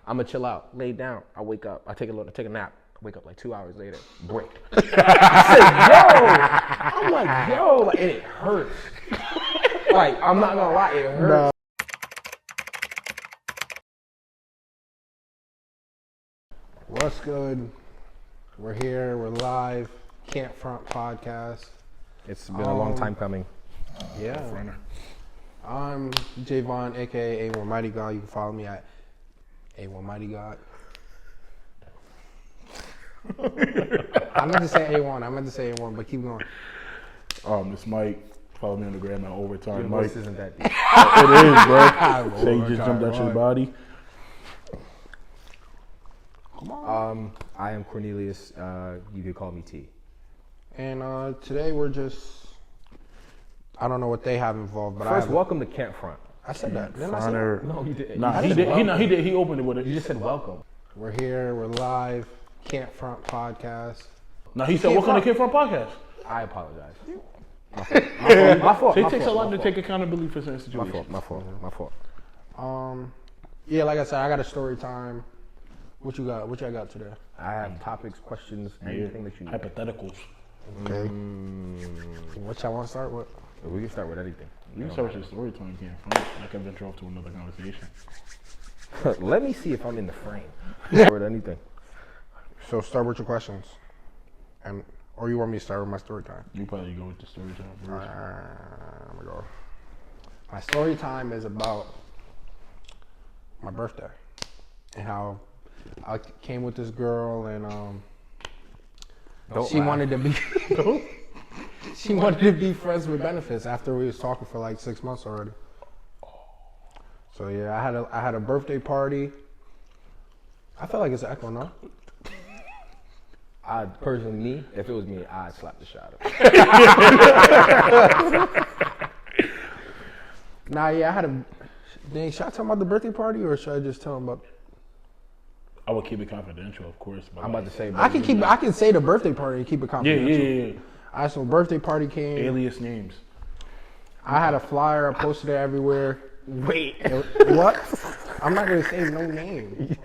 I'm gonna chill out, lay down. I wake up. I take a nap. I wake up like 2 hours later. Break. I said, yo. I'm like, yo, like, and it hurts. Like, I'm not gonna lie, it hurts. No. What's good? We're here. We're live. Can't Front podcast. It's been a long time coming. Yeah. I'm Javon, aka A1 Mighty God. You can follow me at A1 Mighty God. I meant to say A1, but keep going. It's Mike. Follow me on the gram at Overtime Your Mike. voice isn't that deep. It is, bro. Say you just jumped out your body. I am Cornelius. You could call me T. And today we're just, I don't know what they have involved, but First, welcome to Camp Front. I said that. Didn't I say that? No, you didn't. Nah, he did. He opened it with it. You just said welcome. We're here. We're live. Can't Front podcast. Nah, he said, welcome to Kid Front Podcast. I apologize. My fault. It takes a lot to take accountability for certain situations. My fault. Yeah, like I said, I got a story time. What you got? What you got today? I have topics, questions, anything that you need. Hypotheticals. Okay. What y'all want to start with? We can start with anything. You can start with your story time, Kid Front. I can venture off to another conversation. Let me see if I'm in the frame. Start with anything. So start with your questions, or you want me to start with my story time? You probably go with the story time first. I'm gonna go. My story time is about my birthday and how I came with this girl and she wanted to be she wanted to be friends with benefits after we was talking for like 6 months already. So yeah, I had a birthday party. I feel like it's an echo, no? Personally, if it was me, I'd slap the shot up. Nah, yeah, I had a. Dang, should I tell him about the birthday party or should I just tell him about? I would keep it confidential, of course. But I'm about to say, I can say the birthday party and keep it confidential. Yeah. Alright, so birthday party came. Alias names. I had a flyer. I posted it everywhere. wait. What? I'm not gonna say no name.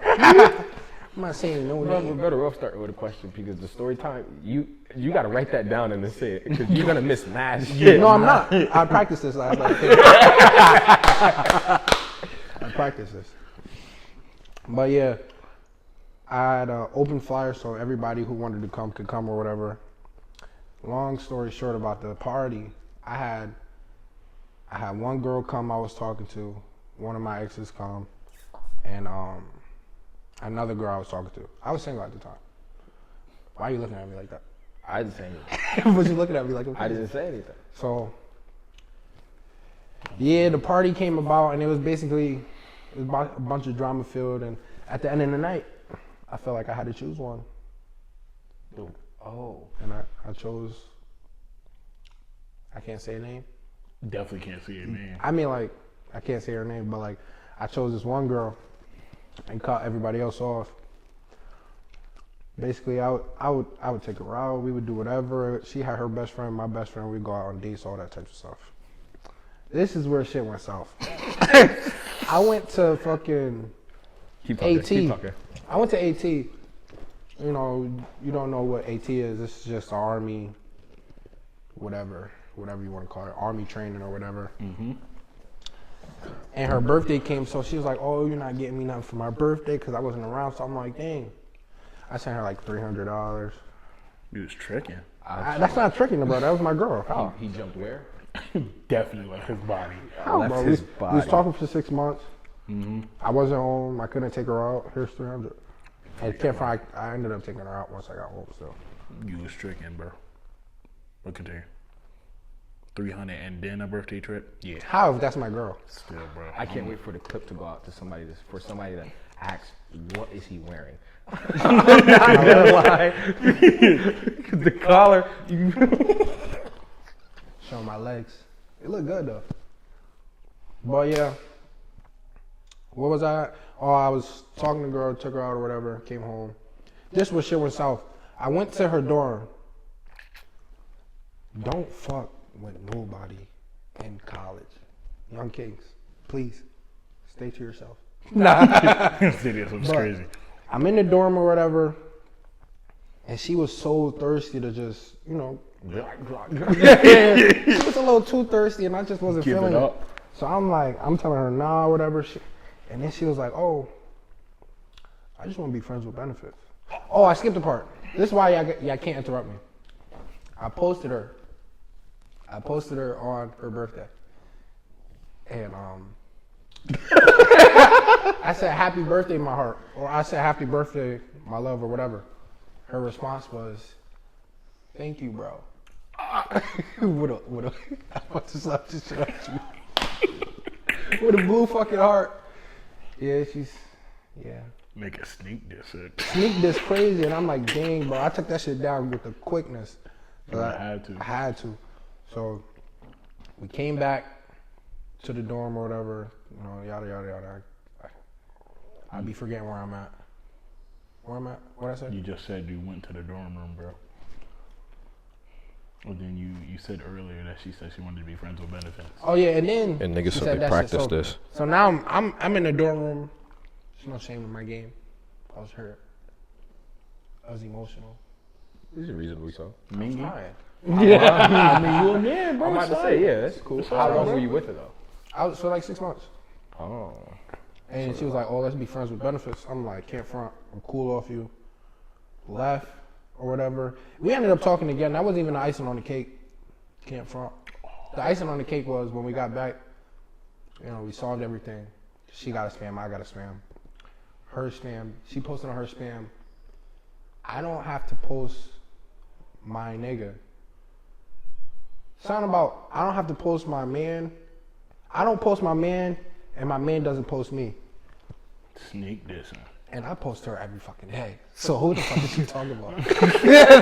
I'm not saying no We're name. better off starting with a question because the story time, you got to write that down and then say it because you're gonna miss mad shit. No, I'm not. I practiced this last night. I practiced this. But yeah, I had an open flyer so everybody who wanted to come could come or whatever. Long story short about the party, I had one girl come I was talking to, one of my exes come, and another girl I was talking to. I was single at the time. Why are you looking at me like that? I didn't say anything. Was you looking at me like that? I didn't say anything. So, yeah, the party came about, and it was basically a bunch of drama filled. And at the end of the night, I felt like I had to choose one. Oh. And I chose. I can't say her name. Definitely can't see it, man. I mean, like, I can't say her name, but like, I chose this one girl and cut everybody else off. Basically, I would take her out. We would do whatever. She had her best friend, my best friend. We'd go out on dates, all that type of stuff. This is where shit went south. I went to fucking AT. I went to AT. You know, you don't know what AT is. This is just Army, whatever you want to call it, Army training or whatever. Mm-hmm. And her birthday came, so she was like, "Oh, you're not getting me nothing for my birthday," because I wasn't around. So I'm like, "Dang." I sent her like $300. You was tricking. That's not tricking, bro. That was my girl. How? He jumped where? Definitely like his body. How, bro? his We body. was talking for 6 months. Mm-hmm. I wasn't home. I couldn't take her out. Here's 300. And can't find. I ended up taking her out once I got home. So You was tricking, bro. But continue. 300 and then a birthday trip? Yeah. how? If that's my girl. Still, bro. I can't wait for the clip to go out to somebody that asks, what is he wearing? I'm not gonna lie. The collar. Showing my legs. It looked good though. But yeah. What was I? Oh, I was talking to the girl, took her out or whatever, came home. This was shit went south. I went to her dorm. Don't fuck with nobody in college. Young kings, please stay to yourself. This was crazy. I'm in the dorm or whatever, and she was so thirsty to just, you know, she was a little too thirsty, and I just wasn't Give feeling it it. up. So I'm telling her nah, whatever. And then she was like, oh, I just want to be friends with benefits. Oh, I skipped a part. This is why y'all can't interrupt me. I posted her on her birthday, and I said happy birthday, my heart, or I said happy birthday, my love, or whatever. Her response was, thank you, bro. with a I'm about to slap this shit out you. With a blue fucking heart. Yeah, yeah. Make a sneak this. Sneak this crazy, and I'm like, dang, bro. I took that shit down with the quickness. I had to. I had to. So we came back to the dorm or whatever, you know, yada, yada, yada. I'd be forgetting where I'm at. Where I'm at? What I say? You just said you went to the dorm room, bro. Well, then you said earlier that she said she wanted to be friends with benefits. Oh yeah, and then And niggas she so said they that shit. practice So- this. So now I'm in the dorm room. There's no shame in my game. I was hurt. I was emotional. There's a reason we saw. Mingy? Fine. I mean, you a man, bro. I'm about to It's say, fine. yeah, that's cool. How long were you with her though? I was for like 6 months. Oh. And she was like, oh, let's be friends with benefits. I'm like, can't front. I'm cool off you. Left or whatever. We ended up talking again. That wasn't even the icing on the cake. Can't front. The icing on the cake was when we got back, you know, we solved everything. She got a spam, I got a spam. Her spam, she posted on her spam. I don't have to post my nigga. Something about, I don't have to post my man. I don't post my man, and my man doesn't post me. Sneak this. Huh? And I post her every fucking day. So who the fuck is she talking about?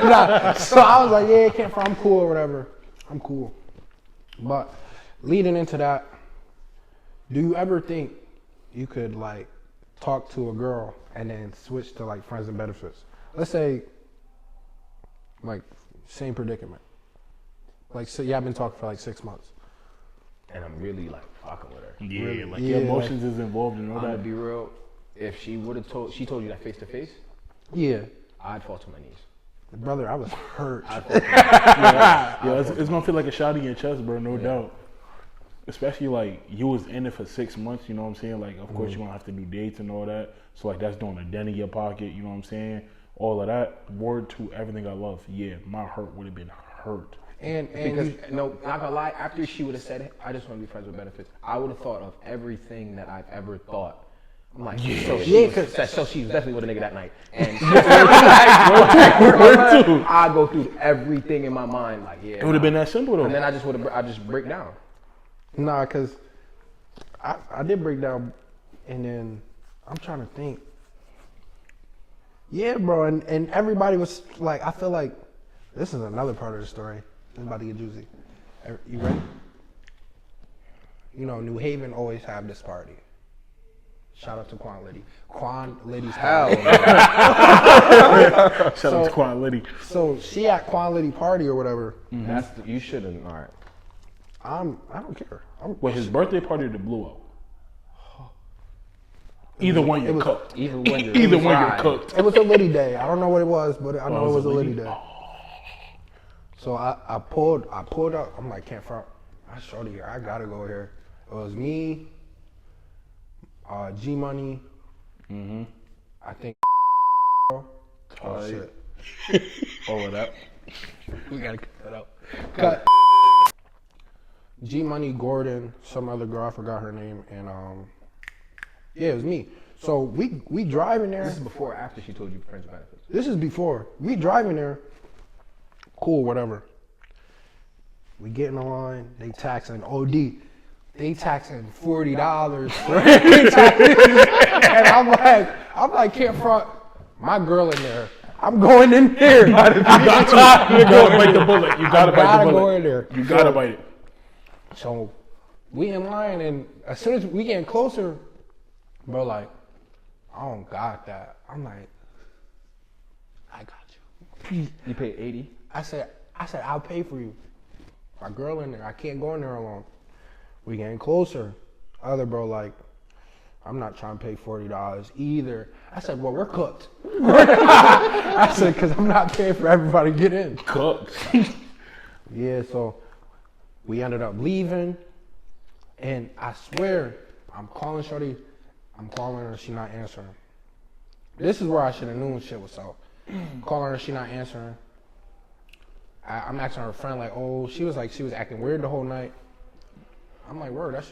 Nah. So I was like, yeah, can't front. I'm cool or whatever. I'm cool. But leading into that, do you ever think you could like talk to a girl and then switch to like friends and benefits? Let's say, like, same predicament. Like, so y'all been talking for like 6 months. And I'm really like fucking with her. Yeah, Really? like Yeah, your emotions is involved in all I'm gonna that. be real. If she would have told you that face to face, Yeah. I'd fall to my knees. Brother, I was hurt. I'd fall to my knees. Yeah, it's gonna feel like a shot in your chest, bro, no doubt. Especially like you was in it for 6 months, you know what I'm saying? Like, of course you're gonna have to do dates and all that. So like that's doing a dent in your pocket, you know what I'm saying? All of that. Word to everything I love. Yeah, my heart would have been hurt. And Because no, not gonna lie. After she would have said, "I just want to be friends with benefits," I would have thought of everything that I've ever thought. I'm like, so she was definitely with a nigga that night. And I go through everything in my mind, like, yeah. It would have been that simple though. And then I just break down. Nah, cause I did break down, and then I'm trying to think. Yeah, bro, and everybody was like, I feel like this is another part of the story. It's about to get juicy. You ready? You know, New Haven always have this party. Shout out to Quan Liddy. Quan Liddy's party. Shout out to Quan Liddy. So she at Quan Liddy party or whatever. You shouldn't. All right. I don't care. Wait, his birthday party or the Blue Out? Either one you're cooked. Even when you're Either one you're fried. cooked. It was a Liddy day. I don't know what it was, but I know Oh, it was a Liddy Liddy? day. So I pulled up. I'm like, can't front. I showed here. I gotta go here. It was me, G Money. I think. Oh shit. All of that. We gotta cut that out. Cut. G Money, Gordon, some other girl, I forgot her name, and yeah, it was me. So we driving there. This is before or after she told you friends with benefits? This is before. We driving there. Cool, whatever. We get in the line. They taxing OD. They taxing $40 for and I'm like, can't front my girl in there. I'm going in there. You gotta bite the bullet. You gotta bite the bullet. go in there. You gotta bite it. So we in line, and as soon as we getting closer, bro, like, I don't got that. I'm like, I got you. You paid 80. I said, I'll pay for you. My girl in there. I can't go in there alone. We getting closer. Other bro like, I'm not trying to pay $40 either. I said, well, we're cooked. I said, because I'm not paying for everybody to get in. Cooked. Yeah, so we ended up leaving, and I swear, I'm calling Shorty, I'm calling her, she not answering. This is where I should have known shit was up. Calling her, she not answering. I'm asking her friend, like, oh, she was acting weird the whole night. I'm like, word,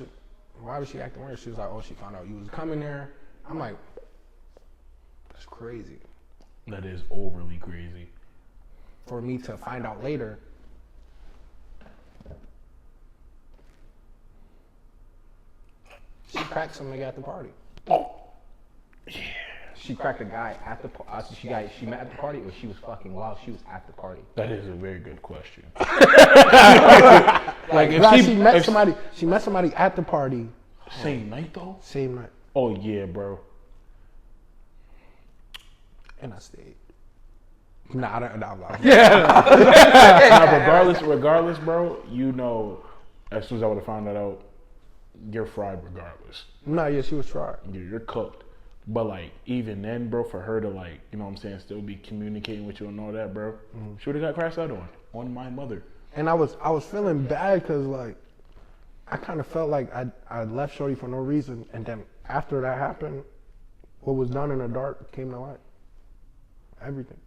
why was she acting weird? She was like, oh, she found out you was coming there. I'm like, that's crazy. That is overly crazy. For me to find out later, she cracked some nigga at the party. Oh, She cracked a guy at the she met at the party, or she was fucking while she was at the party. that is a very good question. Like if she met somebody at the party. Same night though? Same night. Oh yeah, bro. And I stayed. Nah, I'm not. Nah, regardless, bro, you know, as soon as I would have found that out, you're fried regardless. Nah, yeah, she was tried. You're cooked. But like, even then, bro, for her to like, you know what I'm saying, still be communicating with you and all that, bro, she would have got crashed out on my mother. And I was feeling bad because like I kind of felt like I left Shorty for no reason, and then after that happened, what was done in the dark came to light. Everything.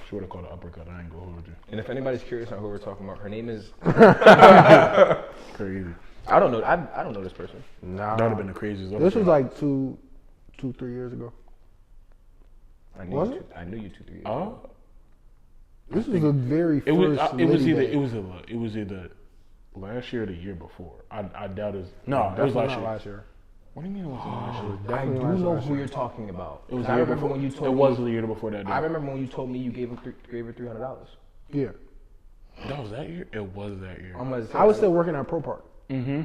She would have called an uppercut. I ain't gonna hold you. And if anybody's curious on who we're talking about, her name is. Crazy. I don't know. I don't know this person. Nah. That would have been the craziest. This was like 3 years ago. I knew Was you it? I knew you 2-3 years Oh. ago. This was the very It was. first. It was Liddy either. day. It was either last year or the year before. I doubt it's. No, it was Definitely last not year. last year. What do you mean it wasn't last year? I Definitely do last know last who year. you're talking about. It was I the year remember before. when you told It me. was the year before that. Day. I remember when you told me you gave her $300. Yeah. That was that year. It was that year. I was still working at Pro Park. Mm-hmm.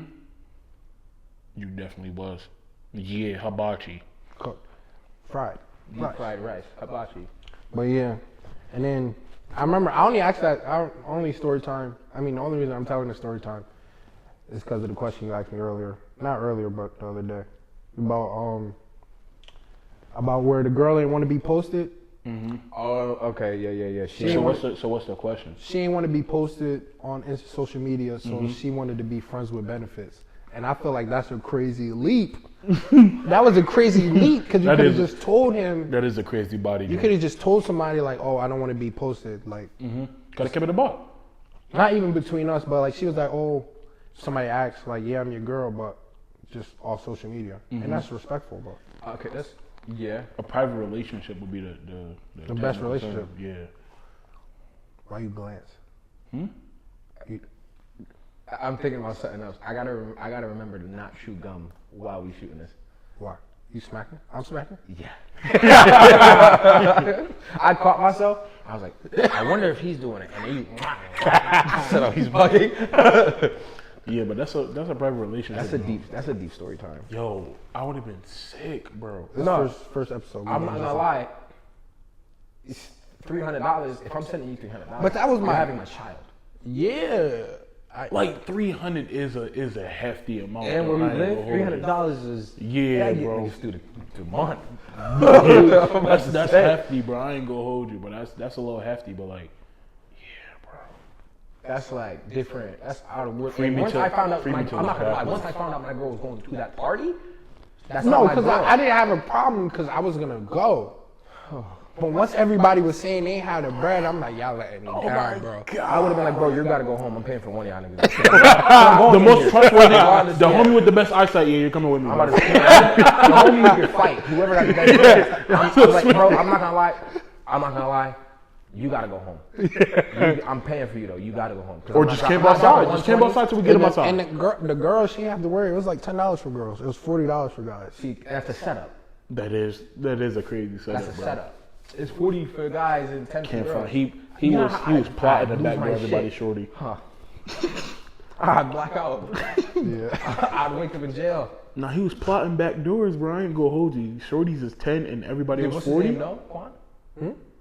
You definitely was. Yeah, hibachi. Cooked. Fried. deep fried rice, hibachi. But yeah, and then I remember I only asked that only story time. I mean, the only reason I'm telling the story time is because of the question you asked me earlier. Not earlier, but the other day about where the girl didn't want to be posted. Mm-hmm. Oh, okay, yeah. So what's the question? She didn't want to be posted on social media, so she wanted to be friends with benefits. And I feel like that's a crazy leap. That was a crazy leap because you That could have is- just told him. That is a crazy body. You could have just told somebody like, "Oh, I don't want to be posted." Like, Gotta keep it a buck. not even between us, but like she was like, "Oh," somebody asked like, "Yeah, I'm your girl," but just off social media, and that's respectful, bro. Okay, that's yeah. A private relationship would be the best technical relationship. term. Yeah. Why you glance? I'm thinking about something else. I gotta remember to not chew gum while we shooting this. Why? You smacking? I'm smacking. Yeah. I caught myself. I was like, I wonder if he's doing it. And then you said, oh, he's bugging. Yeah, but that's a private relationship. That's a deep story time. Yo, I would have been sick, bro. This No. first episode. I'm not gonna lie. It's $300. If I'm sending you $300, But that was you're my- having my child. Yeah. Like 300 is a hefty amount. And where we I ain't live, gonna hold you. $300 is Yeah, I get bro. niggas through the month. That's hefty, bro. I ain't gonna hold you, but that's a little hefty. But like, yeah, bro. That's like different. That's out of work. Free me Once till- I found out, free me I'm till not it's gonna lie. backwards. Once I found out my girl was going to that party, that's No, not my because girl. I didn't have a problem because I was gonna go. But once everybody was saying they had the bread, I'm like, y'all letting me down, bro. I would have been like, bro, you gotta go home. I'm paying for one of y'all niggas. The most trustworthy, Regardless, the yeah. homie with the best eyesight. Yeah, you're coming with me. I'm Bro. about to say, the homie who can fight, whoever got the best. I'm like, bro, I'm not gonna lie. You gotta go home. I'm paying for you though. You gotta go home. 'Cause Or I'm just not- camp I'm not outside. dropping Just camp 120. outside till we get him outside. And the girl, she had to worry. It was like $10 for girls. It was $40 for guys. See, that's a setup. That is a crazy setup. That's a bro. setup. It's 40 for guys and 10 for Can't girls. front. He You know was how he was I plotting to lose backdoor my everybody, shit. shorty. Huh. I'd black out. Yeah. I'd wake up in jail. Nah, he was plotting back doors, bro. I ain't gonna hold you. Shorty's is 10 and everybody Did was what's his 40. name know? Quan?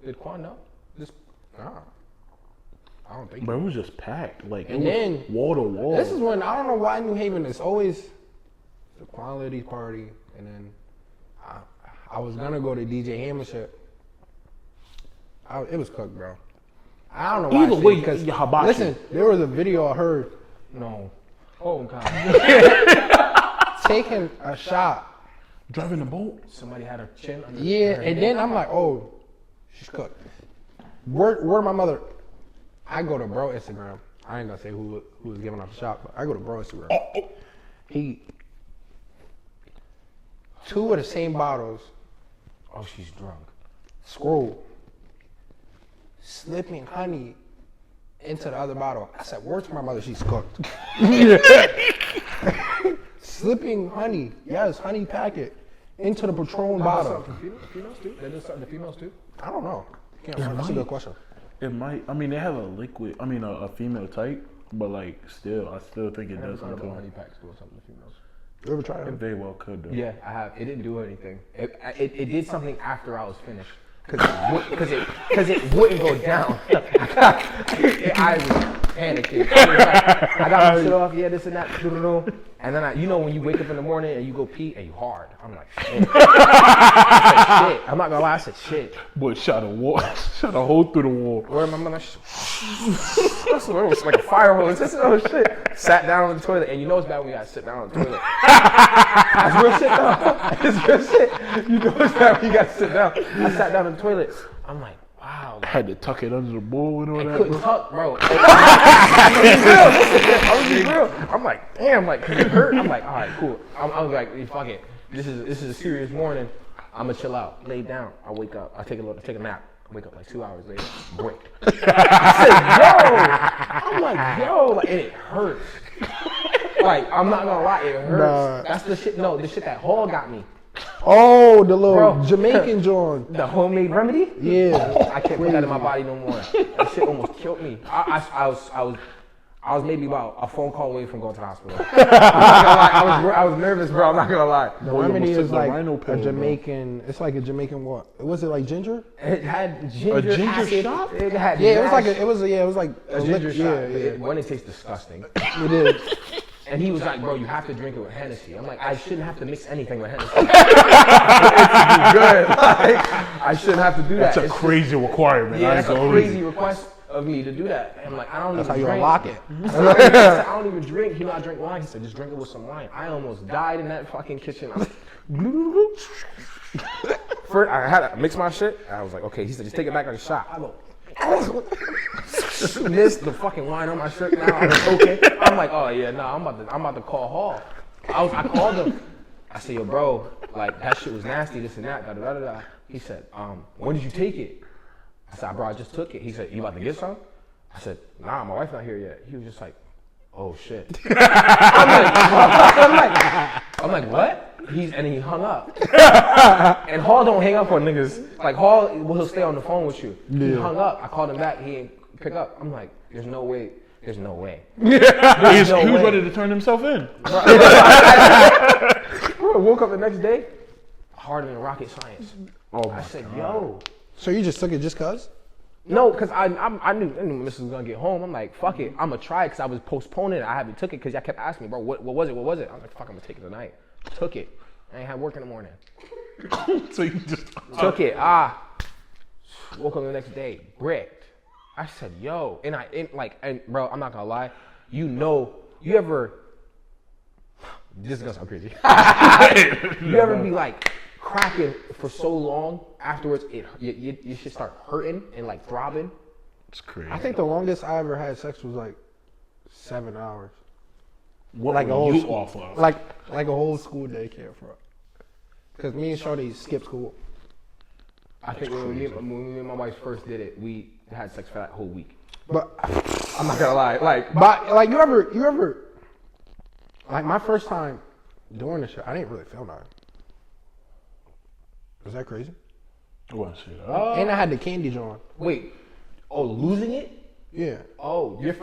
Did Quan know? Nah. I don't think. Bro, it was just packed. Like, it And was then- wall to wall. This is when I don't know why New Haven is always the quality party, and then I was gonna go to DJ Hammer shit. It was cooked, bro. I don't know why. Either way, because you hibachi. listen, there was a video I heard No. Oh God. taking a shot. Driving the boat. Somebody had her chin under Yeah, her and head. then I'm like, oh, she's cooked. Word my mother. I go to bro Instagram. I ain't gonna say who was giving up the shot, but I go to bro Instagram. He 2 of the same bottles. Oh, she's drunk. Scroll. Slipping honey into the other bottle. I said, word to my mother, she's cooked. Slipping honey, yes, honey packet into the Patron bottle. Females too? They do something to females too? I don't know. That's a good question. It might. I mean, they have a liquid. I mean, a female type, but like, I still think it I never does thought something. about honey packs doing something to females. You ever tried It it? very well could though. Yeah, I have. It didn't do anything. It did something after I was finished. Because it wouldn't go down. I was panicking. I got my shit off, yeah, this and that. And then you know when you wake up in the morning and you go pee and you hard. I'm like, shit. I said, shit. I'm not gonna lie, I said shit. Boy, shot a wall, shot a hole through the wall. Where am I gonna? It was like a fire hose. Oh shit! Sat down on the toilet, and you know it's bad when you gotta sit down on the toilet. That's real shit though. It's real shit. You know it's bad when you gotta sit down. I sat down on the toilet. I'm like, wow. I had to tuck it under the bowl and all I that. couldn't bro. tuck, bro. I was being real. I'm like, damn, like, 'cause it hurt. I'm like, all right, cool. I was like, fuck it. This is a serious morning. I'm gonna chill out, lay down. I wake up. I take a nap. I wake up like 2 hours later. Break. I said, yo. I'm like, yo, like, and it hurts. Like, I'm not gonna lie, it hurts. Nah. That's the shit. No, the shit that Hall got me. Oh, the little Bro. Jamaican joint. The homemade remedy. Yeah. I can't put that in my body no more. That shit almost killed me. I was maybe about a phone call away from going to the hospital. I'm not gonna lie. I was nervous, bro. I'm not gonna lie. The Boy, you remedy almost took is the like rhino pill, a bro. Jamaican. It's like a Jamaican what? Was it like ginger? It had ginger, ginger acid. shot? It had Yeah, it was like mash- it was like a ginger shot. Yeah, yeah. When it tastes disgusting. It is. And he was like, bro, you have to drink it with Hennessy. I'm like, I shouldn't have to mix anything with Hennessy. It's good. Like, I shouldn't have to do that. That's a It's crazy requirement. Yeah, I that's ain't a gonna crazy read it. request of me to do that. And I'm like, I don't That's how even you drink. unlock it. He said, I don't even drink. You know, I drink wine. He said, just drink it with some wine. I almost died in that fucking kitchen. I was First, I had to mix my shit. I was like, okay. He said, just take it back like a shot. I go, missed the fucking wine on my shirt now. I was okay. I'm like, oh yeah, no, I'm about to call Hall. I called him. I said, yo, bro, like that shit was nasty, this and that, da da da da. He said, when did you take it? I said, bro, I just took it. He said, you about to get some? I said, nah, my wife's not here yet. He was just like, oh shit. I'm like, what? And he hung up. And Hall don't hang up on niggas. Like Hall, he'll stay on the phone with you. He hung up. I called him back. He didn't pick up. I'm like, there's no way. There's no way. He was way. ready to turn himself in. Bro, I woke up the next day, harder than rocket science. Oh I said, yo. So you just took it just cause? No, because I knew Mrs. was going to get home. I'm like, fuck it. I'm going to try it because I was postponing it. I haven't took it because y'all kept asking me, bro, what was it? What was it? I was like, fuck, I'm going to take it tonight. Took it. I ain't had work in the morning. So you just Took it. Woke up the next day, bricked. I said, yo. And bro, I'm not going to lie. You ever, this is going to sound crazy. You ever be like cracking for so long, afterwards you should start hurting and like throbbing? It's crazy. I think the longest I ever had sex was like 7 hours. What Like were a whole you school, off of? like a whole school day camp for. Cause me and Shorty skipped school. I think when me and my wife first did it, we had sex for that whole week. But I'm not gonna lie, like like you ever like my first time doing this shit, I didn't really feel nothing. Was that crazy? What shit? And I had the candy joint. wait, losing it? Yeah, Oh, your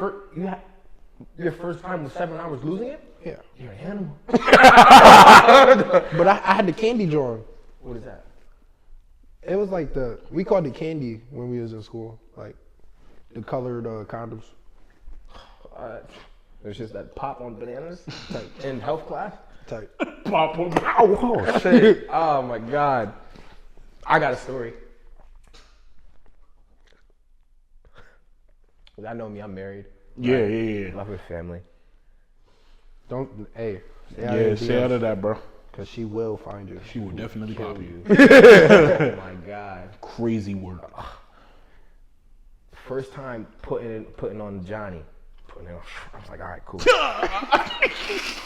first time was 7 hours losing it? yeah. You're an animal. But I had the candy joint. What is that? It was like we called it candy when we was in school, like the colored condoms. There's just that pop on bananas like, in health class. Type. pop him. Oh shit! Oh my god! I got a story. I know me. I'm married. Yeah. Love her family. Don't, hey. Yeah, stay out of that, bro. Because she will find you. She will definitely pop you. Oh my god! Crazy work. First time putting on Johnny. Putting it on. I was like, all right, cool.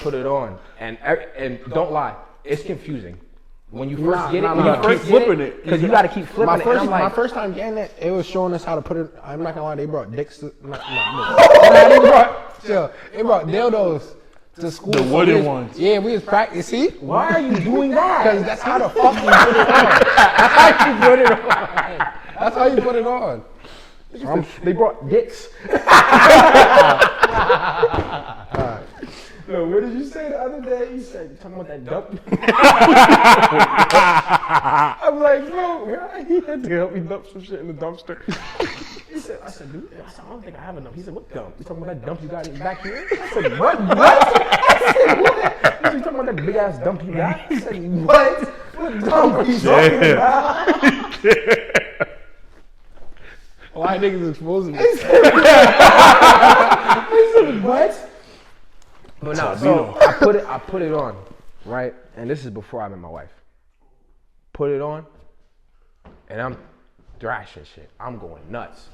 Put it on, and don't lie, it's confusing. When you first get it, when you first keep flipping it. because you got to keep flipping My it. first, and I'm like, my first time getting it, it was showing us how to put it. I'm not gonna lie, they brought dicks to, they brought dildos to school. The So wooden we was- ones. Yeah, we was practicing. See? why are you doing that? Because that's how the fuck you put it on. That's how you put it on. That's how you put it on. They brought dicks. No, what did you say the other day? You said, you talking about that dump? I'm like, bro, he had to help me dump some shit in the dumpster. He said, I said, dude, I don't think I have enough. He said, what dump? You talking about that dump you got back here? I said, what? I said, what? He said, you talking about that big ass dump you got? I said, what? What dump are you talking about? Why niggas exposing me? He said, what? But no, so I put it on, right? And this is before I met my wife. Put it on, and I'm thrashing shit. I'm going nuts.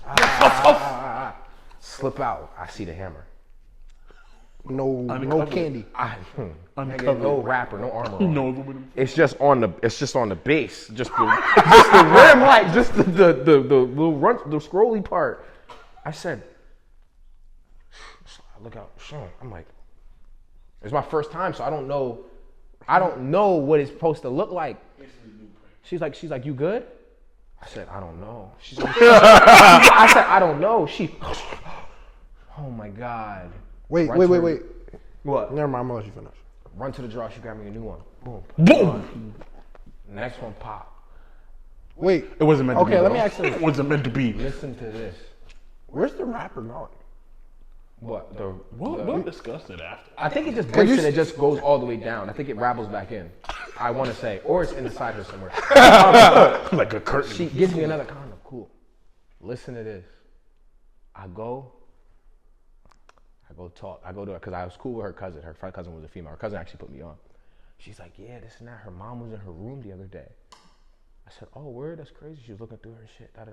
Slip out. I see the hammer. No candy. Nigga, no wrapper, no armor on. No aluminum. It's just on the base, just the rim light, just the little the scrolly part. I said, look out, Sean. I'm like, it's my first time, so I don't know what it's supposed to look like. She's like, you good? I said, I don't know. She's like, I said, I don't know. She, oh my god. Wait. What? Never mind, I'm gonna let you finish. Run to the drawer. She grabbed me a new one. Boom. Boom. Next one pop. Wait. It wasn't meant to be. Okay, let bro. me ask you It this. wasn't meant to be. Listen to this. Where's the rapper going? What? We'll discuss it after. I think it just breaks and it just goes all the way down. I think it rabbles back in. I want to say, or it's inside her somewhere. Like a curtain. She gives me another condom. Cool. Listen to this. I go talk. I go to her because I was cool with her cousin. Her cousin was a female. Her cousin actually put me on. She's like, yeah, this and that. Her mom was in her room the other day. I said, oh, word, that's crazy. She was looking through her shit, and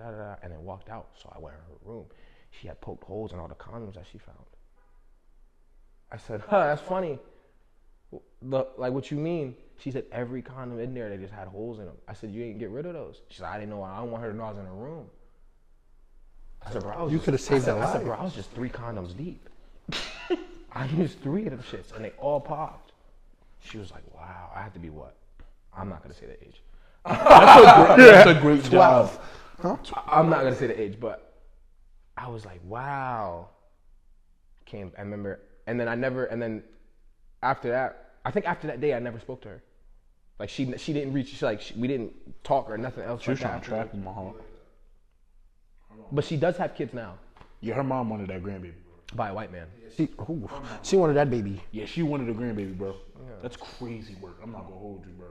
then walked out. So I went in her room. She had poked holes in all the condoms that she found. I said, that's funny. Like, what you mean? She said, every condom in there, they just had holes in them. I said, you didn't get rid of those? She said, I didn't know. I don't want her to know I was in her room. I said, bro, You could have saved that I said, life. bro, I was just 3 condoms deep. I used 3 of them shits, and they all popped. She was like, wow. I had to be what? I'm not going to say the age. That's a great job. I'm not going to say the age, but I was like, wow. I remember, and then after that, I think after that day, I never spoke to her. Like, she didn't reach, we didn't talk or nothing else She was like trying that. to trap him, huh? But she does have kids now Yeah, her mom wanted that grandbaby. by a white man. She wanted that baby. Yeah, she wanted a grandbaby, bro. That's crazy work. I'm not gonna hold you, bro.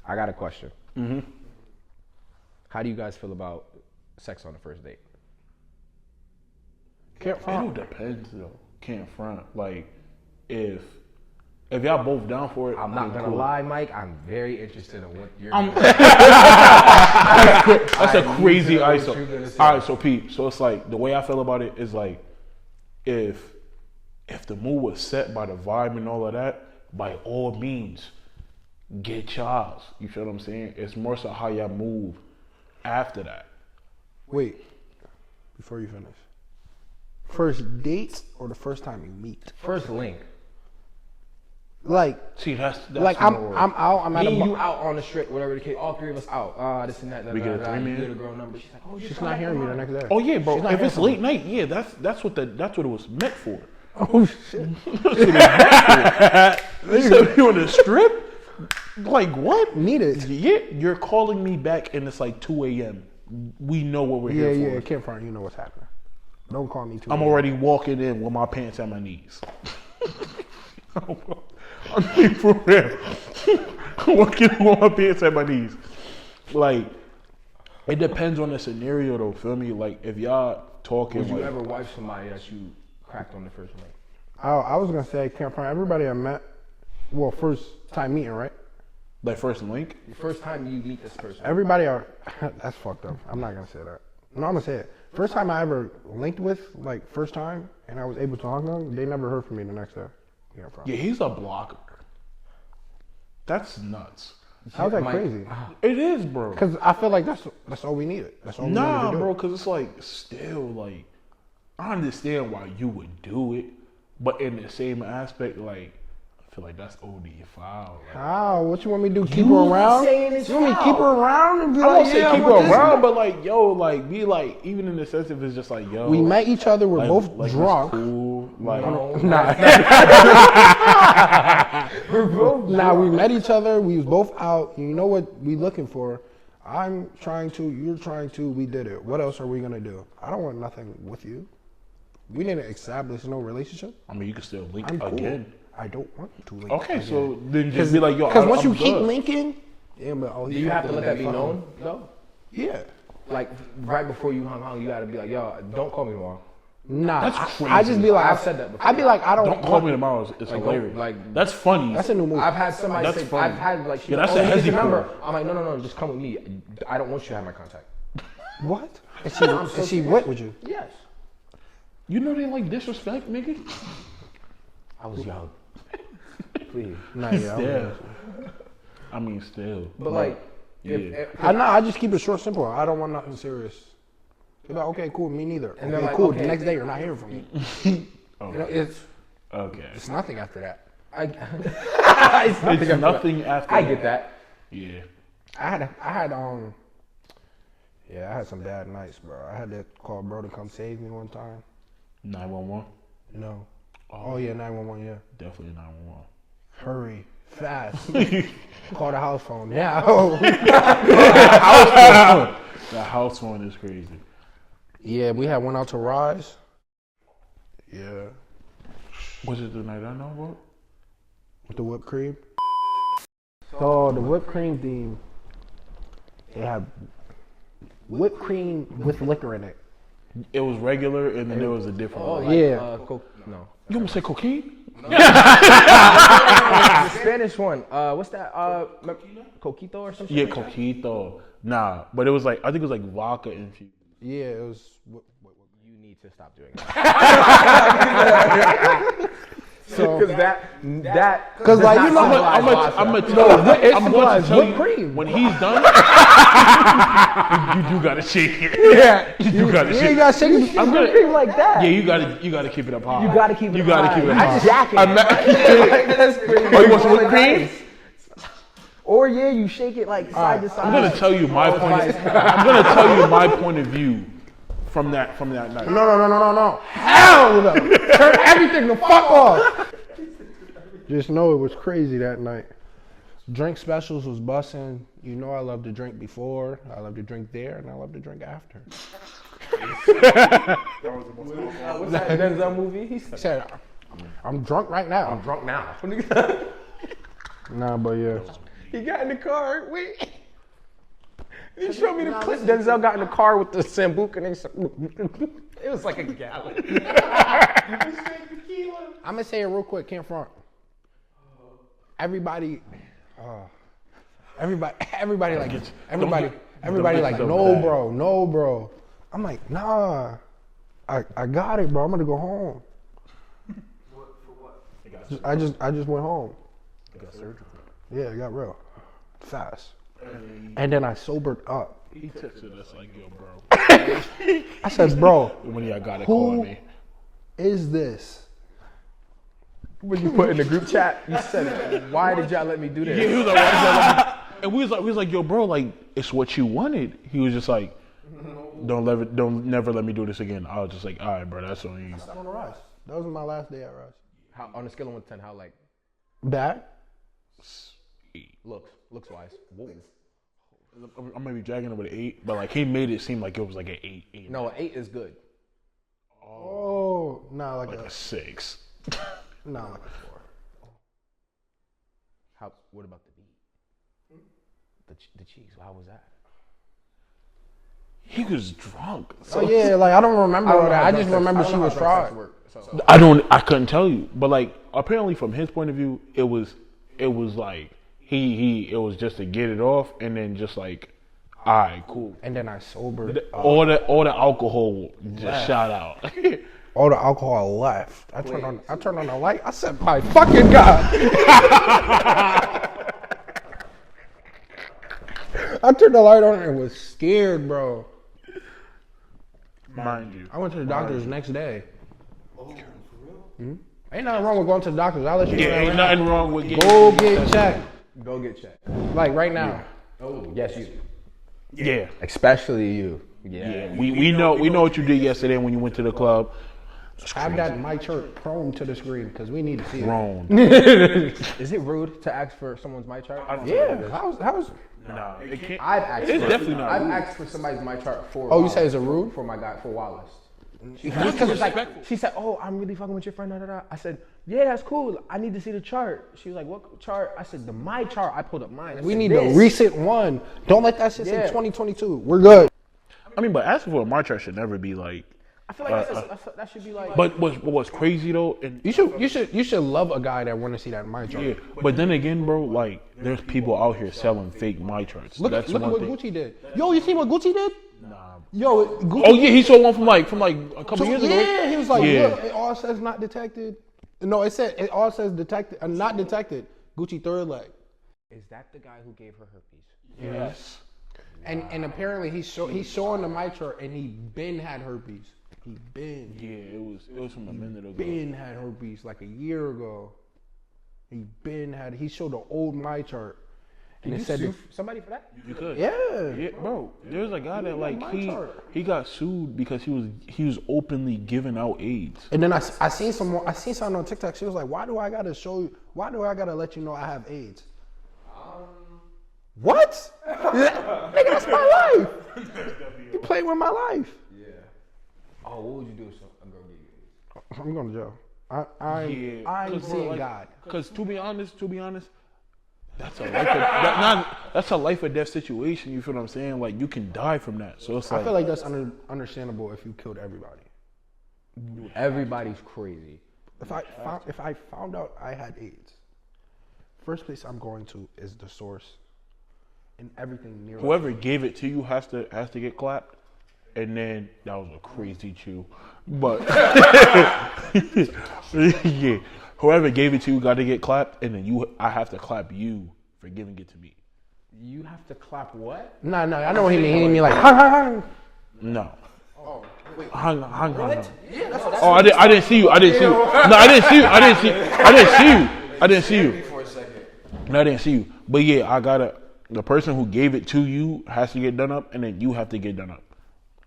I got a question. Mm-hmm. How do you guys feel about sex on the first date? Can't It all depends though. Can't front. Like, if y'all both down for it, I'm not then gonna cool. lie, Mike. I'm very interested in what you're. That's a crazy I need to know ISO. what you're gonna say. All right, so Pete. So it's like the way I feel about it is like, if the mood was set by the vibe and all of that, by all means, get y'all's. You feel what I'm saying? It's more so how y'all move after that. Wait, before you finish. First date or the first time you meet? First link. Like, See, that's like I'm more- out. I'm at Me a and bar. you out on the strip, whatever the case. All 3 of us out. This and that. We get a 3-man? You get a girl number. She's like, oh, She's not hearing me the next day. Oh yeah, bro. She's not If hearing it's from late night, yeah, that's what it was meant for. Oh shit. They said you on the strip? Like what? Need it. Yeah, you're calling me back and it's like 2 a.m. We know what we're Yeah, here yeah. for. Campfire, you know what's happening. Don't call me too. I'm already walking in with my pants at my knees. I mean, for real. Walking on my bedside my knees. Like, it depends on the scenario though, feel me? Like, if y'all talking Would you like, ever wife somebody that you cracked on the first night? I was gonna say campfire. Everybody I met, well, first time meeting, right? like first link? The first time you meet this person. Everybody are. That's fucked up. I'm not gonna say that. No, I'm gonna say it. First time I ever linked with, like first time, and I was able to hug them, they never heard from me the next day. Yeah, he's a blocker. That's nuts. How's that Mike, crazy? It is, bro. Because I feel like that's all we needed. That's all we Nah, wanted to do. bro, because it's like, still, like, I understand why you would do it, but in the same aspect, like, I feel like that's OD foul. Like, How? What you want me to do? Keep her around? saying it's You want me to foul. keep her around and be I like, won't say yeah, keep what her this- around, but like, yo, like, be like, even in the sense if it's just like, yo. We met each other. We're like, both like, it's drunk. Cool. Like, Nah. Nah, we met each other. We was both out. You know what we looking for? I'm trying to. You're trying to. We did it. What else are we gonna do? I don't want nothing with you. We didn't establish no relationship. I mean, you can still link I'm cool. again. I don't want to link. Okay, again. so then just be like, yo, Because once I'm you keep good. linking, yeah, but oh, Do you have to let that be known though? Yeah. Like right before you hung, you gotta be like, yo, don't call me tomorrow. Nah, That's I just be like, I've said that before. I'd be like, I don't. Don't call me tomorrow. It's Like, hilarious. like- that's funny. That's a new move. I've had somebody That's say, funny. I've had like, Yeah, that's oh, a here's hezzy your number. call. I'm like, no, just come with me. I don't want you to have my contact. What? Is she wet with you? Yes. You know they like disrespect, nigga. I was young. Please. Nah, yeah. Still. I mean, still. But like, Yeah. I just keep it short, simple. I don't want nothing serious. You're like, okay, cool, me neither. And Okay, they're like, cool. okay. The next day, you're not hearing from me. Oh, You know, it's okay. nothing after that. it's It's nothing after. I get that. Yeah. I had some bad nights, bro. I had to call bro to come save me one time. 911. No. Oh yeah, 911. Yeah. Definitely 911. Hurry, fast. Call the house phone. Yeah. The house phone is crazy. Yeah, we had one out to Rise. Yeah. Was it the night I know about? With the whipped cream. So the whipped cream theme, they had whipped cream with liquor in it. It was regular, and then there was a different Oh, one. like, Yeah. no. You almost said cocaine? The Spanish one. What's that? Coquito or something? Yeah, like that? coquito. Nah, but it was like, I think it was like vodka infused. Yeah, it was. You need to stop doing that. So Because that. Because like you know, I'm gonna tell whipped you cream. when he's done. you do gotta shake it. Yeah, You gotta you shake ain't it. got to shake it. I'm gonna. Cream like that. Yeah, you gotta keep it up high. You gotta keep it You gotta high. keep it I high. just jack it. I'm not- That's pretty Oh, you want some whipped cream? Or yeah, you shake it like side to side. I'm gonna tell you my point. I'm gonna tell you my point of view from that night. No. Hell no. Turn everything the fuck off. Just know it was crazy that night. Drink specials was bussin'. You know I love to drink before, I love to drink there, and I love to drink after. What's that Denzel movie? He I said, I'm drunk right now. I'm drunk now. Nah, but yeah. He got in the car. Wait. He showed me the clip. Denzel got in the car with the Sambuca and he said, it was like a gallon. I'm gonna say it real quick, can't front. Everybody like, no, bro. I'm like, nah, I got it, bro. I'm gonna go home. I just went home. Yeah, it got real fast. And then I sobered up. He texted us like, yo, bro. I said, bro, When y'all got it, call who me. is this? When you put in the group chat, you said, why did y'all let me do this? Yeah, he was like, "Why?" And we was like, yo, bro, like, it's what you wanted. He was just like, don't never let me do this again. I was just like, all right, bro, that's on you. I'm on the Rise. That was my last day at Rise. How, on a scale of 1 to 10, how like Bad? looks wise? Whoa. I might be dragging it with an 8, but like he made it seem like it was like an 8. No, an 8 is good. Oh, nah, like Like a a 6. nah, like a 4. What about the beat? The cheeks. How was that? He was drunk. Oh yeah, like I don't remember all that. I just remember she was fried. I couldn't tell you, but like apparently from his point of view, it was like it was just to get it off, and then just like, all right, cool. And then I sobered. All the alcohol just shot out. All the alcohol left. I turned on the light. I said, my fucking God. I turned the light on and was scared, bro. Mind you, I went to the doctor's next day. Ain't nothing wrong with going to the doctor's. I'll let you know. yeah, that ain't right nothing now. wrong with Go get checked. Go get checked. Like right now. Oh, yes, you. Yeah, Especially you. Yeah. yeah. We know what you did yesterday when you went to the club. Have that mic chart prone to the screen because we need to see it. Wrong. Is it rude to ask for someone's my chart? Yeah. How's No, it can't. I've asked. It's for, definitely not I've rude. asked for somebody's my chart for. Oh, you Wallace. say it's a rude? For my guy, for Wallace. That's Because it's like disrespectful. she said, "Oh, I'm really fucking with your friend." Da, da, da. I said, "Yeah, that's cool. I need to see the chart." She was like, "What chart?" I said, my chart." I pulled up mine. I we said, need this. the recent one. Don't let that shit say Yeah. 2022. We're good. I mean, but asking for a march chart should never be like. I feel like that should be like. But what's crazy though, and You should love a guy that want to see that mic chart. yeah. But then again, bro, like there's people out here selling fake my charts. Look That's at one what thing. Gucci did. Yo, you seen what Gucci did? Nah. Yo, Gucci. Oh yeah, he saw one from like a couple years ago. Yeah, he was like, Yeah. look, it all says not detected. No, it all says detected, not detected. Gucci third leg. Is that the guy who gave her herpes? Yes. And apparently he's showing the mic chart and he been had herpes. He been Yeah, it was from a minute ago. been had herpes like a year ago. He showed the old mic chart. And Did it you said sue somebody for that? You could. yeah. Yeah, bro. There's a guy that like my chart. he got sued because he was openly giving out AIDS. And then I seen something on TikTok. She was like, why do I gotta let you know I have AIDS? What? Nigga, that's my life. You playing with my life. Oh, what would you do if a girl gave you AIDS? I'm going to jail. I ain't seeing God. Because to be honest, that's a life or death situation. You feel what I'm saying? Like you can die from that. So it's I like, feel like that's understandable if you killed everybody. Everybody's crazy. If I found out I had AIDS, first place I'm going to is the source, and everything near. whoever gave it to you has to get clapped. And then that was a crazy chew, but yeah, whoever gave it to you got to get clapped, and then I have to clap you for giving it to me. You have to clap what? No, I know what he mean. He mean like, hang. No. Oh, wait. Hang on. Yeah, that's what Oh, I didn't see you. No, I didn't see you. I didn't see you. for a second. No, I didn't see you. But yeah, the person who gave it to you has to get done up, and then you have to get done up.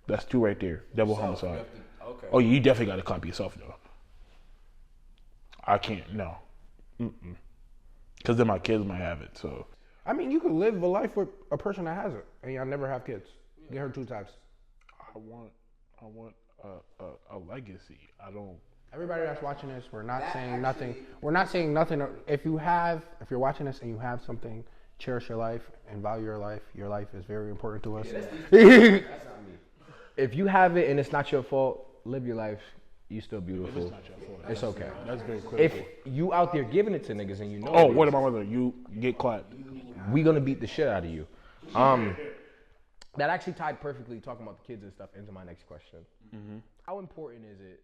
That's two right there. Double homicide. Okay. Oh, you definitely got to clap yourself though. I can't. No. Because then my kids might have it. So. I mean, you could live a life with a person that has it, and y'all never have kids. Get her 2 times. I want a legacy. I don't. Everybody that's watching this, we're not saying nothing. We're not saying nothing. If you're watching this and you have something, cherish your life and value your life. Your life is very important to us. That's not me. If you have it and it's not your fault, live your life. You still beautiful. It's not your fault. It's okay. That's very critical. If you out there giving it to niggas and you know, Oh, it what is, about whether you get clapped? we gonna beat the shit out of you. That actually tied perfectly, talking about the kids and stuff, into my next question. How important is it?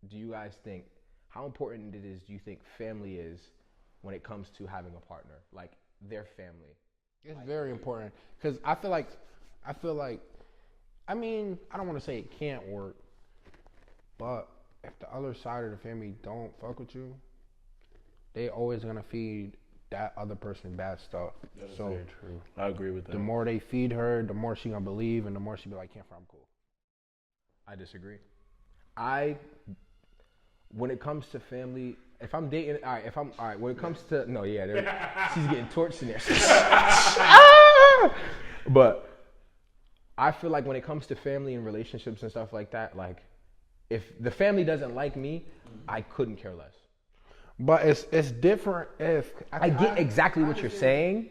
Do you guys think? How important do you think family is when it comes to having a partner, like their family? It's very important because I feel like, I mean, I don't want to say it can't work, but if the other side of the family don't fuck with you, they always gonna feed that other person bad stuff. That's so very true. I agree with that. the more they feed her, the more she gonna believe, and the more she be like, "Can't, I'm cool." I disagree. When it comes to family, if I'm dating, when it comes to, no, yeah, she's getting torched in there. But I feel like when it comes to family and relationships and stuff like that, like, if the family doesn't like me, I couldn't care less. But it's different if I get exactly what you're saying.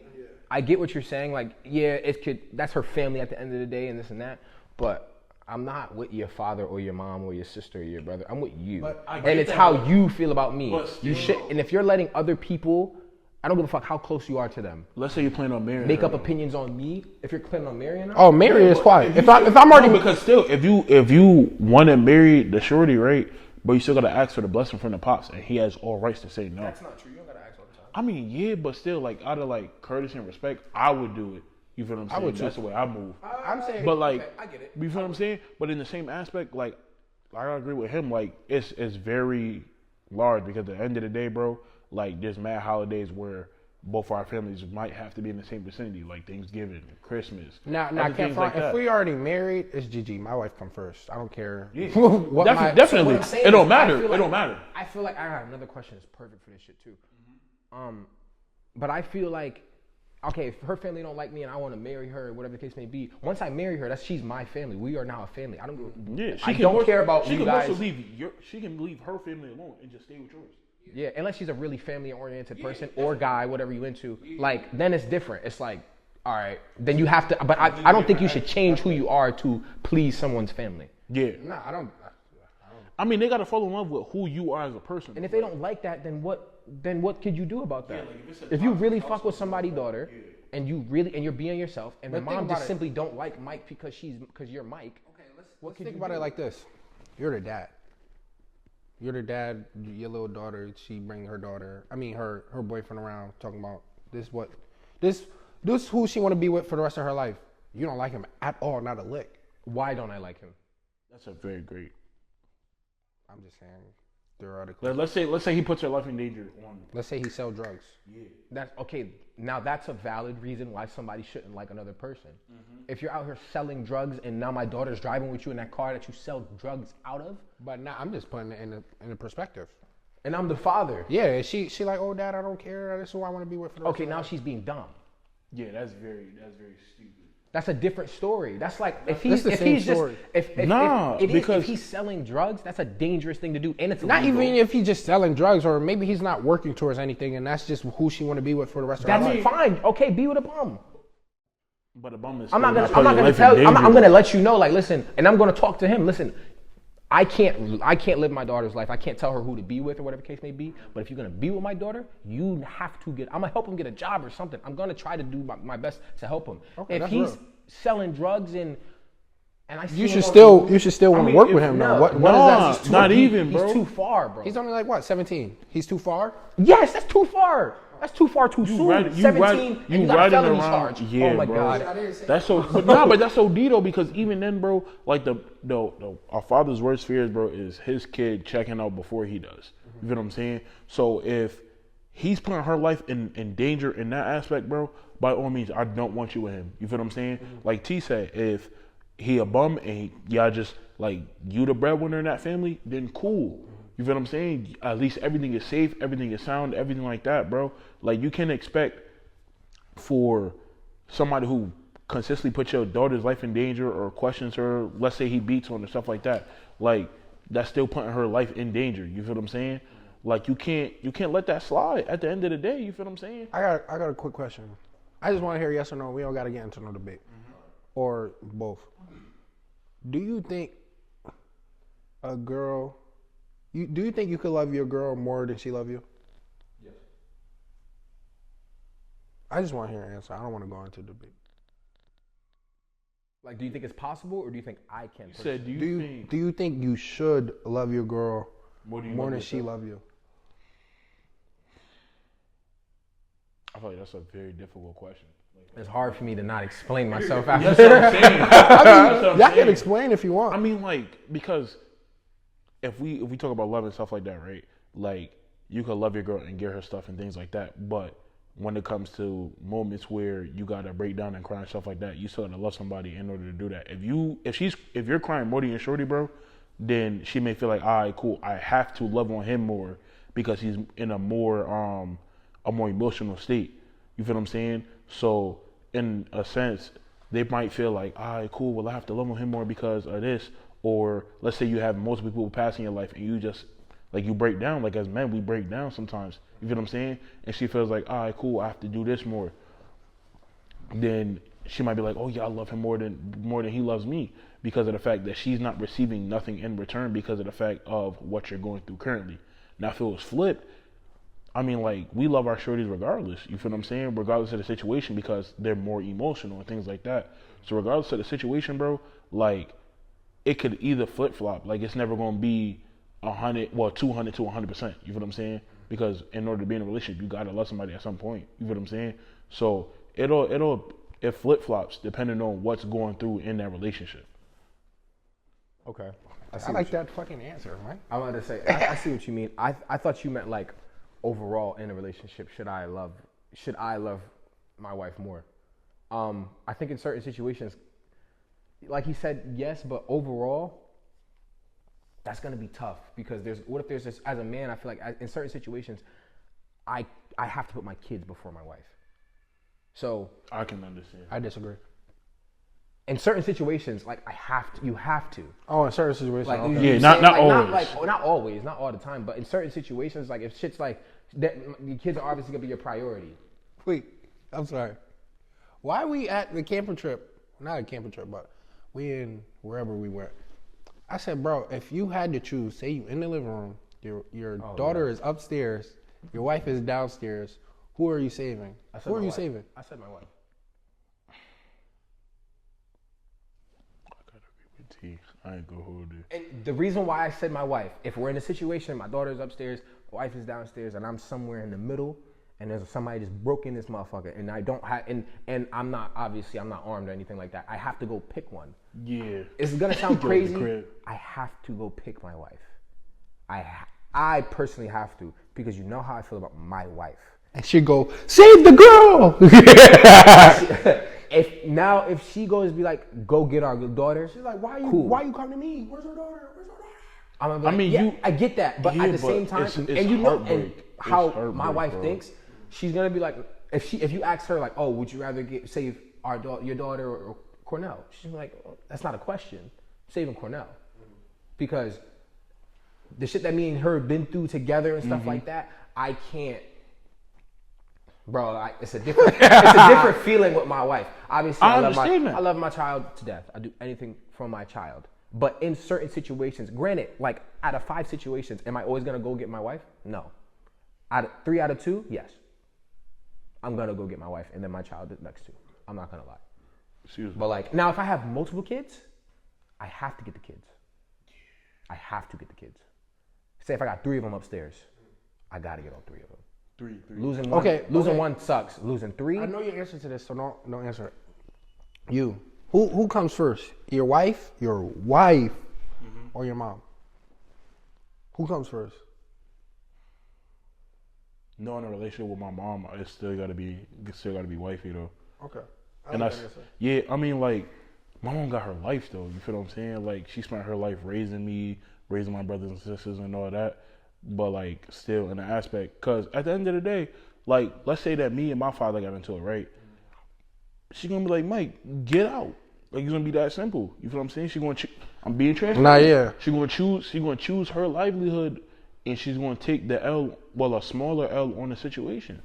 I get what you're saying. Like, yeah, it could. That's her family at the end of the day, and this and that. But I'm not with your father or your mom or your sister or your brother. I'm with you, But I and get it's that, how but- you feel about me. but You still- should. And if you're letting other people, I don't give a fuck how close you are to them. Let's say you plan on marrying Make her, up though. opinions on me. If you're planning on marrying her, oh, Mary is But quiet. If you I'm still- already no, because still, if you want to marry the shorty, right? But you still gotta ask for the blessing from the pops, and he has all rights to say no. that's not true. You don't gotta ask all the time. I mean, yeah, but still, like out of like courtesy and respect, I would do it. You feel what I'm saying? would too. That's the way I move. I'm saying, But like, okay, I get it. You feel what I'm saying? But in the same aspect, like I agree with him. Like it's very large because at the end of the day, bro, like there's mad holidays where both our families might have to be in the same vicinity, like Thanksgiving, Christmas. now I other can't things front. like If that. we already married, it's GG. My wife come first. I don't care. Yeah. what my, Definitely, What I'm saying it don't is, I matter. feel It like- don't matter. I feel like I got another question that's perfect for this shit too. But I feel like, okay, if her family don't like me and I want to marry her, whatever the case may be, once I marry her, she's my family. We are now a family. I don't. Yeah, I don't care about she you can guys. also she can leave her family alone and just stay with yours. Yeah, unless she's a really family-oriented person or guy, whatever you into. Like, then it's different. It's like, all right, then you have to. But I don't think you should change who you are to please someone's family. Yeah, Nah, I don't. I mean they gotta fall in love with who you are as a person. And if they don't like that, then what could you do about that? If you really fuck with somebody's daughter, and you're being yourself, and the But think mom about just it. simply don't like Mike because you're Mike. Let's think about it like this. You're the dad. You're the dad. Your little daughter. She bring her daughter. I mean her boyfriend around talking about this who she want to be with for the rest of her life. You don't like him at all, not a lick. Why don't I like him? That's a very great. I'm just saying theoretically. Let's say he puts her life in danger on. Let's say he sell drugs. That's okay. Now that's a valid reason why somebody shouldn't like another person. If you're out here selling drugs and now my daughter's driving with you in that car that you sell drugs out of, But now I'm just putting it in a perspective. and I'm the father. Yeah, she like, oh dad, I don't care. This is who I want to be with for the rest Okay, of my now life." she's being dumb. Yeah, that's very stupid. That's a different story. That's like if That's he's the if same he's just story. if Nah, if because- he's selling drugs, that's a dangerous thing to do, and it's Not illegal. even if he's just selling drugs, or maybe he's not working towards anything, and that's just who she want to be with for the rest of her That's life. fine. Okay, be with a bum. But a bum is. I'm not still gonna. I'm putting not your gonna life in tell. I'm danger. gonna let you know. Like, listen, and I'm gonna talk to him. Listen, I can't live my daughter's life. I can't tell her who to be with or whatever the case may be. But if you're gonna be with my daughter, you have to get. I'm gonna help him get a job or something. I'm gonna try to do my best to help him. Okay, if that's he's real. selling drugs and I see You him should on still TV want to mean, work if- with him No, though. What Nah, is that? not even, bro. He's too far, bro. He's only like what, 17? He's too far. Yes, that's too far. That's too far too soon. Riding- 17, and you got a riding felony around- charge. Yeah, Oh my bro. god. That's so. But that's so D though, because even then, bro, like the our father's worst fears, bro, is his kid checking out before he does. You feel what I'm saying? So if he's putting her life in danger in that aspect, bro, by all means, I don't want you with him. You feel what I'm saying? Like T said, if he a bum and y'all just like you the breadwinner in that family, then cool. You feel what I'm saying? At least everything is safe, everything is sound, everything like that, bro. Like you can expect for somebody who consistently puts your daughter's life in danger or questions her, let's say he beats on her, stuff like that, like that's still putting her life in danger. You feel what I'm saying? Like you can't let that slide at the end of the day. You feel what I'm saying? I got a quick question. I just want to hear yes or no. We don't got to get into no debate or both. Do you think a girl? Do you think you could love your girl more than she love you? Yes. I just want to hear an answer. I don't want to go into debate. Like, do you think it's possible, or do you think I can? You said, Do you think you should love your girl More than you more love than she yourself? love you? I feel like that's a very difficult question. It's hard for me to not explain myself after. That's what I'm saying. That's what I'm Y'all can saying. explain if you want. I mean, like, because if we talk about love and stuff like that, right? Like, you could love your girl and get her stuff and things like that, but when it comes to moments where you gotta break down and cry and stuff like that, you still gotta love somebody in order to do that. If you're crying more than your shorty, bro, then she may feel like, all right, cool, I have to love on him more because he's in a more emotional state. You feel what I'm saying? So in a sense, they might feel like, all right, cool, well, I have to love on him more because of this. Or let's say you have multiple people passing your life and you just Like you break down, like as men, we break down sometimes. You feel what I'm saying? And she feels like, all right, cool, I have to do this more. Then she might be like, oh yeah, I love him more than he loves me, because of the fact that she's not receiving nothing in return because of the fact of what you're going through currently. Now if it was flipped, I mean, like, we love our shorties regardless. You feel what I'm saying? Regardless of the situation, because they're more emotional and things like that. So regardless of the situation, bro, like, it could either flip flop. Like, it's never gonna be 200 to 100%. You feel what I'm saying? Because in order to be in a relationship, you gotta love somebody at some point. You feel what I'm saying? So it flip flops depending on what's going through in that relationship. Okay. I like that fucking answer, man. I wanted to say, I see what you mean. I thought you meant like overall in a relationship, should I love my wife more? I think in certain situations, like he said, yes, but overall, that's gonna be tough because what if there's this, as a man, I feel like in certain situations, I have to put my kids before my wife. So I can understand. I disagree. In certain situations, like you have to. Oh, in certain situations, Like, okay. Yeah, not always. Not always, not all the time, but in certain situations, like if shit's like that, your kids are obviously gonna be your priority. Wait, I'm sorry. Why are we at the camping trip? Not a camping trip, but we in wherever we went. I said, bro, if you had to choose, say you in the living room, your daughter is upstairs, your wife is downstairs, who are you saving? Who are you saving? I said my wife. I ain't gonna hold it. And the reason why I said my wife, if we're in a situation, my daughter's upstairs, my wife is downstairs, and I'm somewhere in the middle, and there's somebody just broke in this motherfucker, and I don't have, and I'm not armed or anything like that. I have to go pick one. Yeah. It's gonna sound Go to the crazy. crib. I have to go pick my wife. I personally have to, because you know how I feel about my wife. And she go, save the girl. If she goes be like, go get our daughter. She's like, why you come to me? Where's her daughter? I'm gonna be like, I get that, but Yeah, at the but same time, it's and you know, and heartbreak. how It's heartbreak, my wife bro. thinks, she's gonna be like, if you ask her like, oh, would you rather save your daughter or Cornell? She's like, oh, that's not a question. Saving Cornell, because the shit that me and her been through together and stuff like that, I can't. Bro, it's a different feeling with my wife. Obviously, I understand that. I love my child to death. I do anything for my child. But in certain situations, granted, like out of 5 situations, am I always gonna go get my wife? No. 3 out of 2, yes. I'm gonna go get my wife and then my child next to. I'm not gonna lie. Excuse me. But like now, if I have multiple kids, I have to get the kids. I have to get the kids. Say if I got 3 of them upstairs, I gotta get all 3 of them. 3. Losing one, losing one sucks. Losing 3. I know your answer to this, so don't answer it. You. Who comes first? Your wife, or your mom? Who comes first? No, in a relationship with my mom, it's still gotta be wifey though. Okay. And I mean, like, my mom got her life though. You feel what I'm saying? Like, she spent her life raising me, raising my brothers and sisters, and all that. But like, still in the aspect, cause at the end of the day, like, let's say that me and my father got into it, right? She gonna be like, Mike, get out. Like, it's gonna be that simple. You feel what I'm saying? She gonna, I'm being transparent. Nah, yeah. She gonna choose her livelihood, and she's gonna take the L, well, a smaller L on the situation.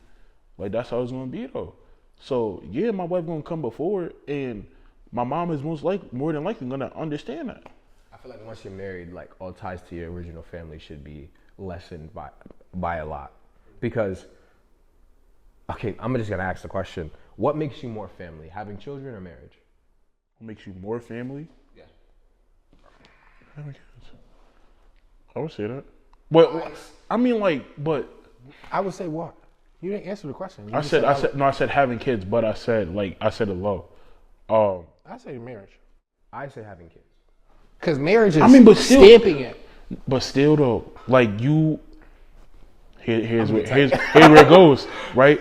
Like, that's how it's gonna be though. So yeah, my wife gonna come before it, and my mom is more than likely gonna understand that. I feel like once you're married, like all ties to your original family should be lessened by a lot. Because, okay, I'm just gonna ask the question: what makes you more family, having children or marriage? What makes you more family? Yeah. Having kids. I would say that. But I mean, like, but I would say what? You didn't answer the question. I said having kids, but I said it low. I say marriage. I say having kids. Because marriage is but still, stamping it. But still, though, like you, here's where it goes, right?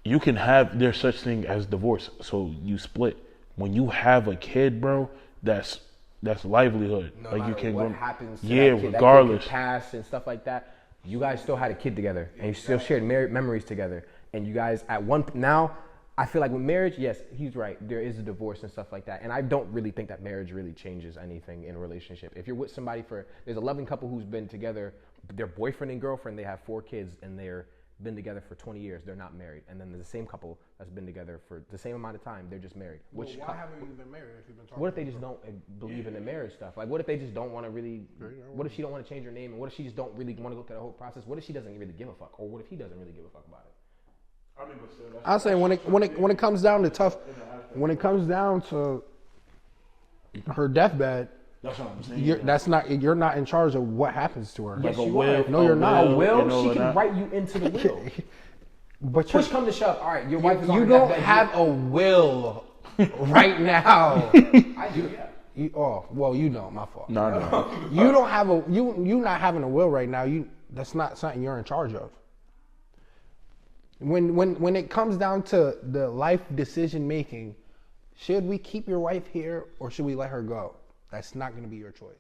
You can have, there's such thing as divorce, so you split. When you have a kid, bro, that's livelihood. No like matter you can what go, happens to yeah, that kid, regardless. that kid can pass and stuff like that. You guys still had a kid together, and you still shared memories together. And you guys at one now, I feel like with marriage, yes, he's right. There is a divorce and stuff like that. And I don't really think that marriage really changes anything in a relationship. If you're with somebody there's a loving couple who's been together, their boyfriend and girlfriend, they have 4 kids and they're been together for 20 years. They're not married. And then there's the same couple that's been together for the same amount of time. They're just married. Why haven't you been married if you've been talking? What if they just don't believe in the marriage stuff? Like, what if they just don't want to really? What if she don't want to change her name? And what if she just don't really want to go through the whole process? What if she doesn't really give a fuck? Or what if he doesn't really give a fuck about it? I mean, but still, that's I say when it comes down to when it comes down to her deathbed, that's what I'm saying. You're not in charge of what happens to her. Yes, Like a you will. are. No, you're not. A will, and all she of can that. write you into the will. But Push come to shove. All right, your wife is on you her don't deathbed. have a will right now. I do, yeah. Well, you don't. My fault. No. You don't have you not having a will right now. That's not something you're in charge of. When it comes down to the life decision making, should we keep your wife here or should we let her go? That's not going to be your choice.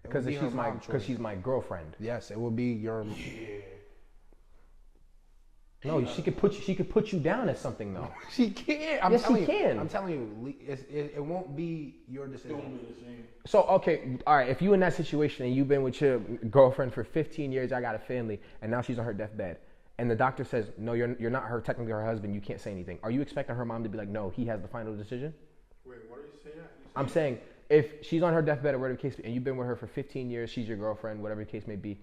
Because she's my girlfriend. Yes, it will be your. No, she could put you down as something though. She can't. Yes, she can. I'm telling you, it won't be your decision. So okay, all right. If you in that situation and you've been with your girlfriend for 15 years, I got a family, and now she's on her deathbed, and the doctor says, no, you're not technically her husband. You can't say anything. Are you expecting her mom to be like, no, he has the final decision? Wait, what are you saying? I'm saying if she's on her deathbed or whatever the case, and you've been with her for 15 years, she's your girlfriend, whatever the case may be,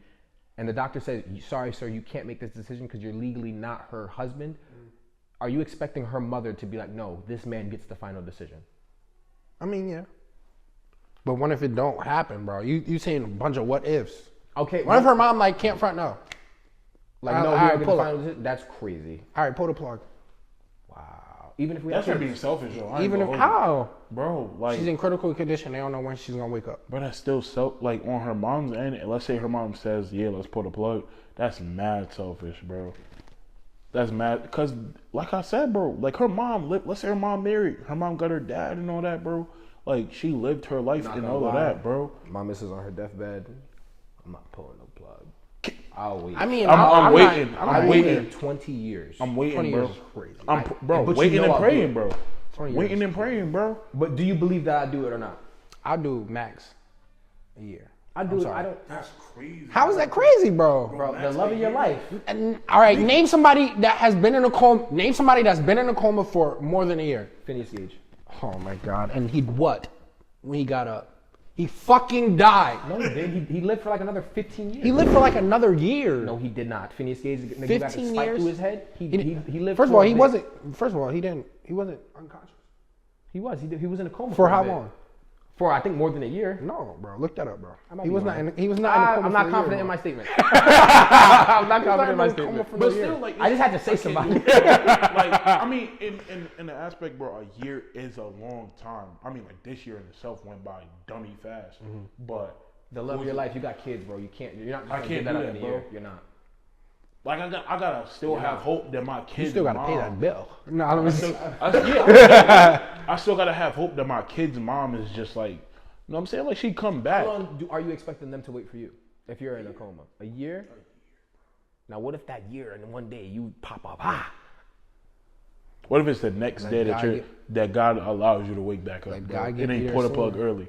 and the doctor says, sorry, sir, you can't make this decision because you're legally not her husband. Are you expecting her mother to be like, no, this man gets the final decision? I mean, yeah. But what if it don't happen, bro? You saying a bunch of what ifs. Okay. What if her mom like can't front no? Like, All no, right, he get the pull it. final decision? That's crazy. All right, pull the plug. Wow. Even if we That's have her kids. being selfish, though. I ain't Even if gonna hold you. how? Bro, like, She's in critical condition. They don't know when she's gonna wake up. but that's still like on her mom's end. And let's say her mom says, "Yeah, let's pull the plug." That's mad selfish, bro. That's mad because, like I said, bro, like her mom. Let's say her mom married. Her mom got her dad and all that, bro. Like she lived her life Not and gonna all of lie. that, bro. My missus on her deathbed. I'm not pulling no plug. I'll wait. I mean, I'm waiting. Not, I'm I waiting. waited 20 years. I'm waiting, 20 bro. years is crazy. Bro, but you waiting know and I'll do praying, it. bro. 20 years. Waiting and praying, bro. But do you believe that I do it or not? I'll do max a year. I do I'm it. sorry. I don't. That's crazy. How is that crazy, bro? Bro, the love of your life. And, all right, name somebody that has been in a coma. Name somebody that's been in a coma for more than a year. Phineas Gage. Oh my God! And he what? When he got up, he fucking died. No, he did. He lived for like another 15 years. He lived for like another year. No, he did not. Phineas Gage, nigga, got the 15 spike years? through his head. He lived. First of for all, a he bit. wasn't. First of all, he didn't. He wasn't unconscious. He was. He was in a coma For a how bit. long? For I think more than a year. No, bro. Look that up, bro. I might He be was wrong. not. He was not in a coma. I'm not for a confident year, in my bro. statement. I'm not confident in my in a coma statement. for But a year. still, like, I just had to say somebody. like, I mean, in the aspect, bro, a year is a long time. I mean, like this year in itself went by dummy fast. But The love of your life. You got kids, bro. You can't. You're not just I gonna can't give that do up that, in a bro. year. You're not. like, I gotta still have hope that my kids. You still gotta pay that bill. No, I I still gotta have hope that my kid's mom is just like, you know what I'm saying? Like she come back. How long are you expecting them to wait for you if you're in a coma? A year? Now, what if that year and one day you pop up? What if it's the next day God that God allows you to wake back up? Like, bro, God and get then you pull there the plug sooner. early.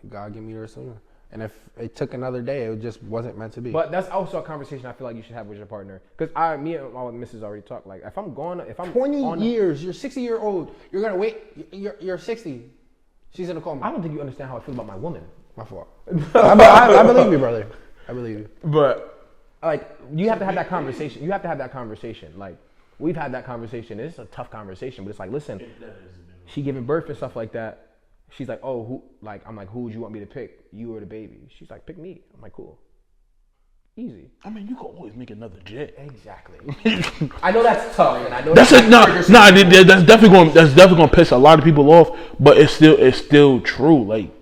God give me there sooner. And if it took another day, it just wasn't meant to be. But that's also a conversation I feel like you should have with your partner. Because me and my missus already talked. Like, if I'm 20 on years, you're 60-year-old. You're gonna wait. You're 60. She's in a coma. I don't think you understand how I feel about my woman. My fault. I believe you, brother. I believe you. But like, you have to have that conversation. You have to have that conversation. Like, we've had that conversation. It's a tough conversation, but it's like, listen, she giving birth and stuff like that. She's like, oh, who? Like, I'm like, who would you want me to pick? You or the baby? She's like, pick me. I'm like, cool, easy. I mean, you can always make another jet. Exactly. I know that's tough, and I know That's definitely gonna piss a lot of people off. But it's still true. Like,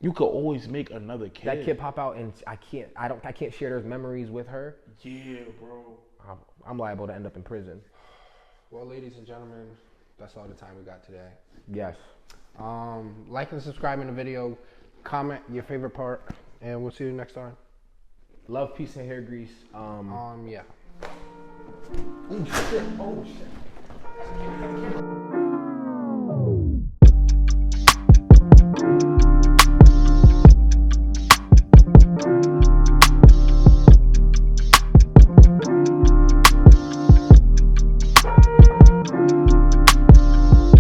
you could always make another kid. That kid pop out, and I can't share those memories with her. Yeah, bro. I'm liable to end up in prison. Well, ladies and gentlemen, that's all the time we got today. Yes. Like and subscribe in the video. Comment your favorite part, and we'll see you next time. Love, peace, and hair grease. Yeah. Oh shit.